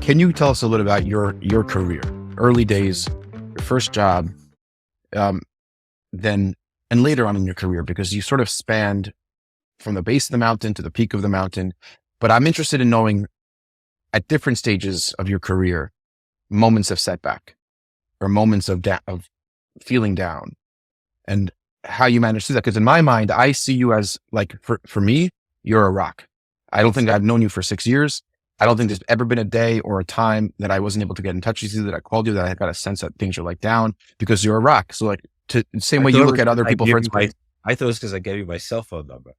Can you tell us a little about your career, early days, your first job, um, then and later on in your career, because you sort of spanned from the base of the mountain to the peak of the mountain. But I'm interested in knowing at different stages of your career, moments of setback or moments of feeling down, and how you manage to do that. Because in my mind, I see you as like, for me, you're a rock. I don't think I've known you for 6 years. I don't think there's ever been a day or a time that I wasn't able to get in touch with you, that I called you, that I got a sense that things are like down, because you're a rock. So like, to the same way you look at other people, for instance. I thought it was because I gave you my cell phone number.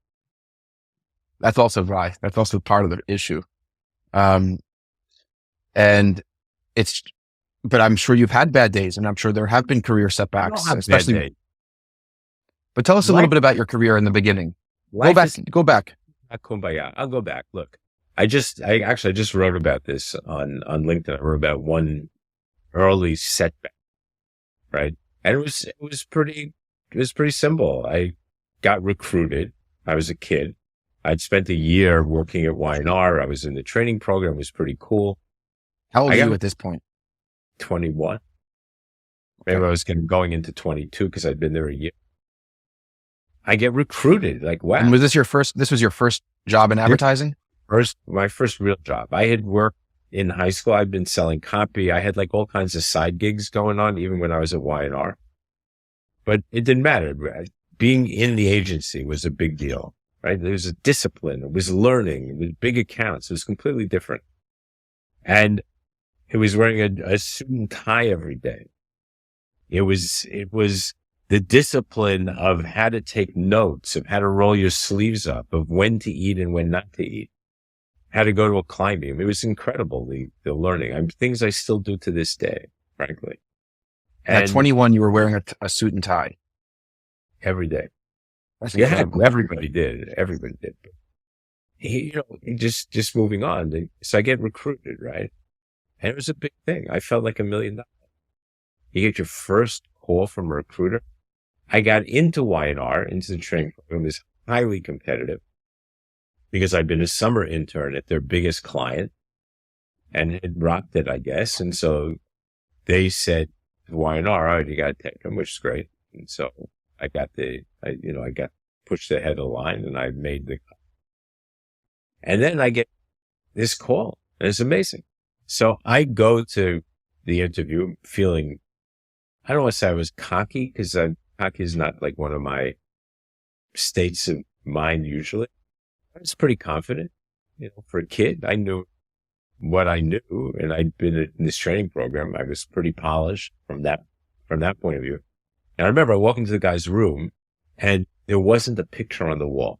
That's also right. That's also part of the issue. And it's, but I'm sure you've had bad days, and I'm sure there have been career setbacks, especially. But tell us a little bit about your career in the beginning. Go back. Kumbaya. I'll go back. Look, I actually just wrote about this on LinkedIn. I wrote about one early setback, right? And it was pretty simple. I got recruited. I was a kid. I'd spent a year working at Y&R. I was in the training program. It was pretty cool. How old are you at this point? 21. Maybe I was going into 22 because I'd been there a year. I get recruited. Like, wow. And was this was your first job in advertising? My first real job. I had worked in high school. I'd been selling copy. I had like all kinds of side gigs going on, even when I was at Y&R. But it didn't matter. Being in the agency was a big deal, right? There was a discipline. It was learning. It was big accounts. It was completely different. And it was wearing a suit and tie every day. It was the discipline of how to take notes, of how to roll your sleeves up, of when to eat and when not to eat, how to go to a client meeting. It was incredible, the learning. Things I still do to this day, frankly. And at 21, you were wearing a suit and tie. Every day. Yeah, everybody did. Everybody did. Just moving on. So I get recruited, right? And it was a big thing. I felt like $1 million. You get your first call from a recruiter. I got into Y&R, into the training program. It was highly competitive because I'd been a summer intern at their biggest client and had rocked it, I guess. And so they said to Y&R, all right, you got to take them, which is great. And so I got pushed ahead of the line, and I made the cut. And then I get this call, and it's amazing. So I go to the interview feeling, I don't want to say I was cocky, because cocky is not like one of my states of mind usually. I was pretty confident, for a kid. I knew what I knew, and I'd been in this training program. I was pretty polished from that point of view. And I remember I walked into the guy's room, and there wasn't a picture on the wall.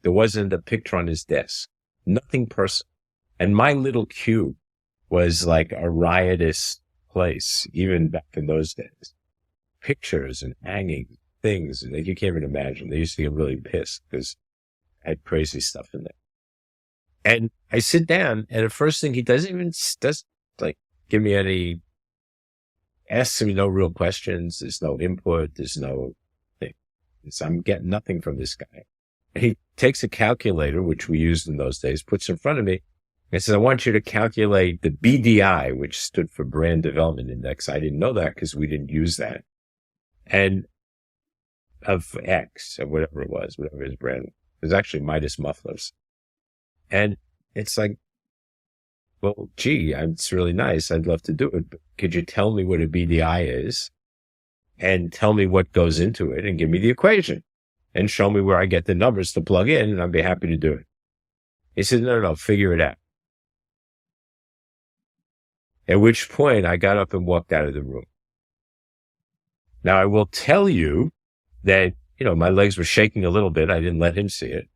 There wasn't a picture on his desk. Nothing personal. And my little cube was like a riotous place, even back in those days. Pictures and hanging things that you can't even imagine. They used to get really pissed because I had crazy stuff in there. And I sit down, and the first thing he does like give me any, asks me no real questions. There's no input. There's no thing. I'm getting nothing from this guy. And he takes a calculator, which we used in those days, puts it in front of me, and says, I want you to calculate the BDI, which stood for Brand Development Index. I didn't know that because we didn't use that. And of X, or whatever it was, whatever his brand was. It was actually Midas Mufflers. And it's like, well, gee, it's really nice. I'd love to do it. But could you tell me what a BDI is and tell me what goes into it and give me the equation and show me where I get the numbers to plug in, and I'd be happy to do it. He said, no, figure it out. At which point I got up and walked out of the room. Now, I will tell you that, my legs were shaking a little bit. I didn't let him see it.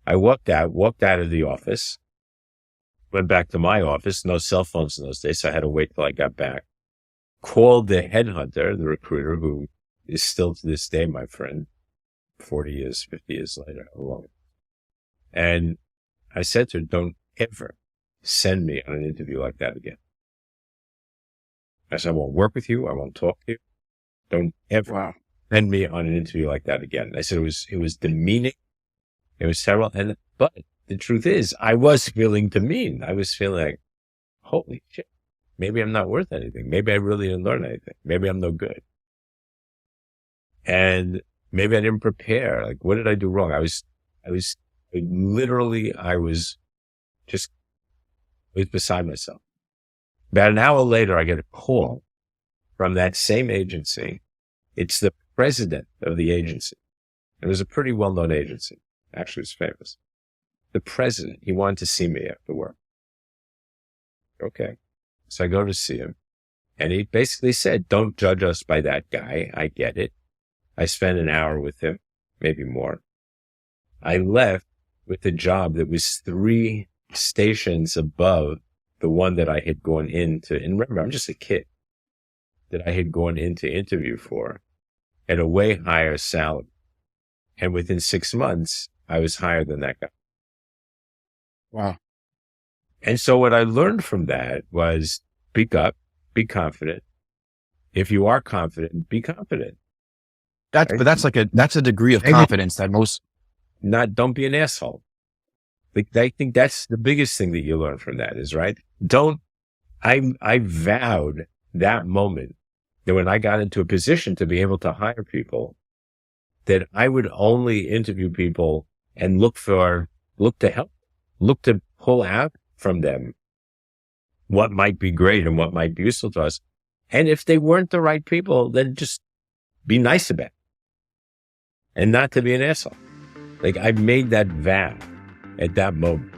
I walked out of the office, went back to my office. No cell phones in those days, so I had to wait till I got back. Called the headhunter, the recruiter, who is still to this day my friend, 40 years, 50 years later, how long. And I said to her, don't ever send me on an interview like that again. I said, I won't work with you. I won't talk to you. Don't ever send me on an interview like that again. I said it was demeaning. It was terrible. But the truth is, I was feeling demeaned. I was feeling like, holy shit, maybe I'm not worth anything. Maybe I really didn't learn anything. Maybe I'm no good. And maybe I didn't prepare. Like, what did I do wrong? I was beside myself. About an hour later, I get a call from that same agency. It's the president of the agency. It was a pretty well-known agency. Actually, it's famous. The president, he wanted to see me after work. Okay. So I go to see him. And he basically said, don't judge us by that guy. I get it. I spent an hour with him, maybe more. I left with a job that was 3 stations above the one that I had gone into. And remember, I'm just a kid that I had gone in to interview for at a way higher salary. And within 6 months, I was higher than that guy. Wow. And so what I learned from that was speak up, be confident. If you are confident, be confident. But that's a degree of confidence that most. Don't be an asshole. I think that's the biggest thing that you learn from that is, right? I vowed that moment that when I got into a position to be able to hire people, that I would only interview people and look to help, look to pull out from them what might be great and what might be useful to us. And if they weren't the right people, then just be nice about it and not to be an asshole. Like, I made that vow at that moment.